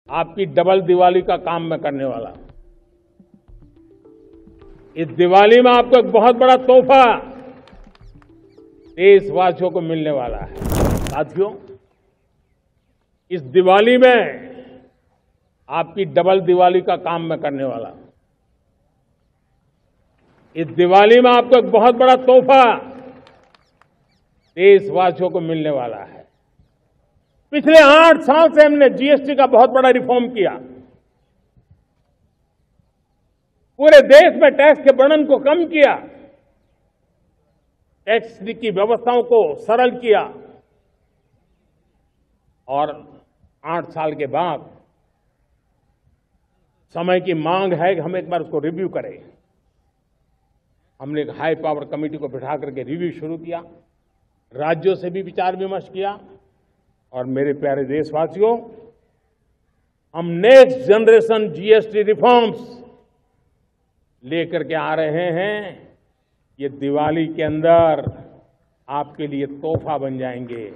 आपकी डबल दिवाली का काम मैं करने वाला हूं। इस दिवाली में आपको एक बहुत बड़ा तोहफा देशवासियों को मिलने वाला है। साथियों, इस दिवाली में आपकी डबल दिवाली का काम मैं करने वाला हूं। इस दिवाली में आपको एक बहुत बड़ा तोहफा देशवासियों को मिलने वाला है। पिछले 8 साल से हमने जीएसटी का बहुत बड़ा रिफॉर्म किया। पूरे देश में टैक्स के बर्डन को कम किया, टैक्स की व्यवस्थाओं को सरल किया और 8 साल के बाद समय की मांग है कि हम एक बार उसको रिव्यू करें। हमने एक हाई पावर कमेटी को बिठा करके रिव्यू शुरू किया, राज्यों से भी विचार विमर्श किया और मेरे प्यारे देशवासियों, हम नेक्स्ट जनरेशन जीएसटी रिफॉर्म्स लेकर के आ रहे हैं। ये दिवाली के अंदर आपके लिए तोहफा बन जाएंगे।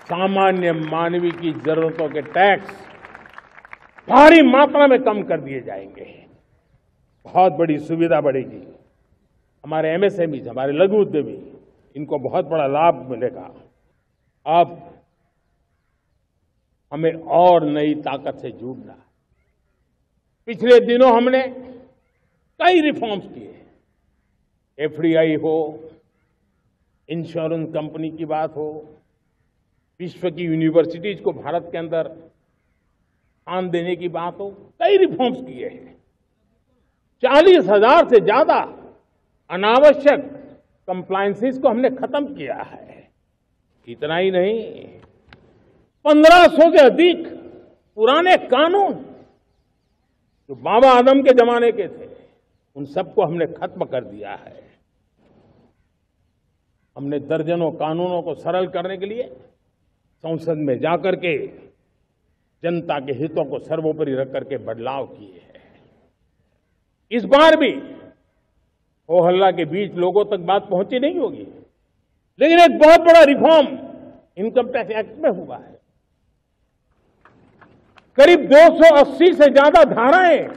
सामान्य मानवीय की जरूरतों के टैक्स भारी मात्रा में कम कर दिए जाएंगे। बहुत बड़ी सुविधा बढ़ेगी। हमारे एमएसएमई, हमारे लघु उद्यमी, इनको बहुत बड़ा लाभ मिलेगा। अब हमें और नई ताकत से जुड़ना है। पिछले दिनों हमने कई रिफॉर्म्स किए। एफडीआई हो, इंश्योरेंस कंपनी की बात हो, विश्व की यूनिवर्सिटीज को भारत के अंदर स्थान देने की बात हो, कई रिफॉर्म्स किए हैं। 40,000 से ज्यादा अनावश्यक कंप्लायंसेस को हमने खत्म किया है। इतना ही नहीं, 1500 से अधिक पुराने कानून जो बाबा आदम के जमाने के थे, उन सबको हमने खत्म कर दिया है। हमने दर्जनों कानूनों को सरल करने के लिए संसद में जाकर के जनता के हितों को सर्वोपरि रख करके बदलाव किए हैं। इस बार भी हो हल्ला के बीच लोगों तक बात पहुंची नहीं होगी, लेकिन एक बहुत बड़ा रिफॉर्म इनकम टैक्स एक्ट में हुआ है। करीब 280 से ज्यादा धाराएं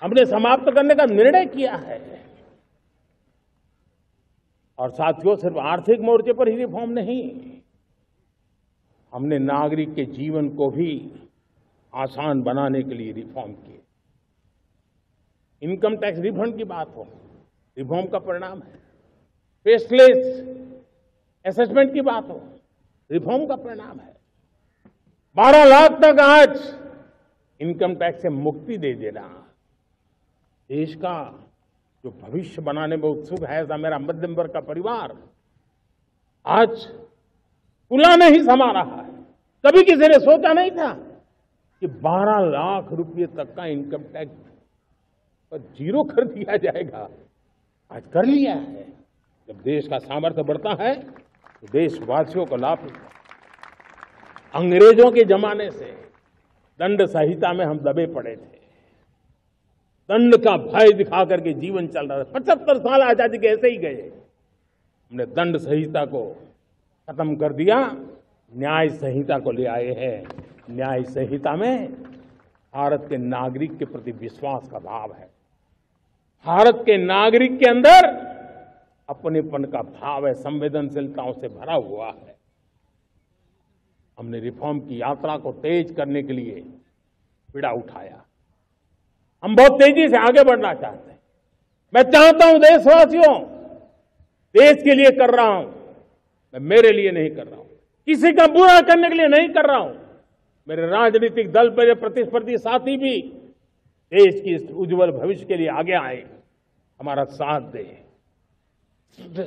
हमने समाप्त करने का निर्णय किया है। और साथियों, सिर्फ आर्थिक मोर्चे पर ही रिफॉर्म नहीं, हमने नागरिक के जीवन को भी आसान बनाने के लिए रिफॉर्म किए। इनकम टैक्स रिफंड की बात हो, रिफॉर्म का परिणाम है। फेसलेस असेसमेंट की बात हो, रिफॉर्म का परिणाम है। 12 लाख तक आज इनकम टैक्स से मुक्ति दे देना, देश का जो भविष्य बनाने में उत्सुक है, ऐसा मेरा मध्यम वर्ग का परिवार आज पुला नहीं समा रहा है। कभी किसी ने सोचा नहीं था कि 12 लाख रुपए तक का इनकम टैक्स पर जीरो कर दिया जाएगा। आज कर लिया है। जब देश का सामर्थ्य बढ़ता है तो देशवासियों को लाभ मिलता है। अंग्रेजों के जमाने से दंड संहिता में हम दबे पड़े थे। दंड का भय दिखा करके जीवन चल रहा था। 75 साल आजादी के ऐसे ही गए। हमने दंड संहिता को खत्म कर दिया, न्याय संहिता को ले आए हैं। न्याय संहिता में भारत के नागरिक के प्रति विश्वास का भाव है। भारत के नागरिक के अंदर अपनेपन का भाव है, संवेदनशीलताओं से भरा हुआ है। हमने रिफॉर्म की यात्रा को तेज करने के लिए बीड़ा उठाया। हम बहुत तेजी से आगे बढ़ना चाहते हैं। मैं चाहता हूं देशवासियों, देश के लिए कर रहा हूं, मैं मेरे लिए नहीं कर रहा हूं, किसी का बुरा करने के लिए नहीं कर रहा हूं। मेरे राजनीतिक दल, मेरे प्रतिस्पर्धी साथी भी देश की इस उज्जवल भविष्य के लिए आगे आए, हमारा साथ दे।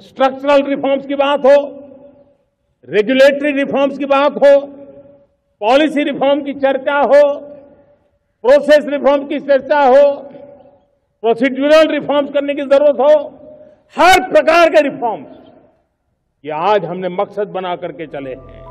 स्ट्रक्चरल रिफॉर्म्स की बात हो, रेगुलेटरी रिफॉर्म्स की बात हो, पॉलिसी रिफॉर्म की चर्चा हो, प्रोसेस रिफॉर्म की चर्चा हो, प्रोसीड्यूरल रिफॉर्म्स करने की जरूरत हो, हर प्रकार के रिफॉर्म्स ये आज हमने मकसद बना करके चले हैं।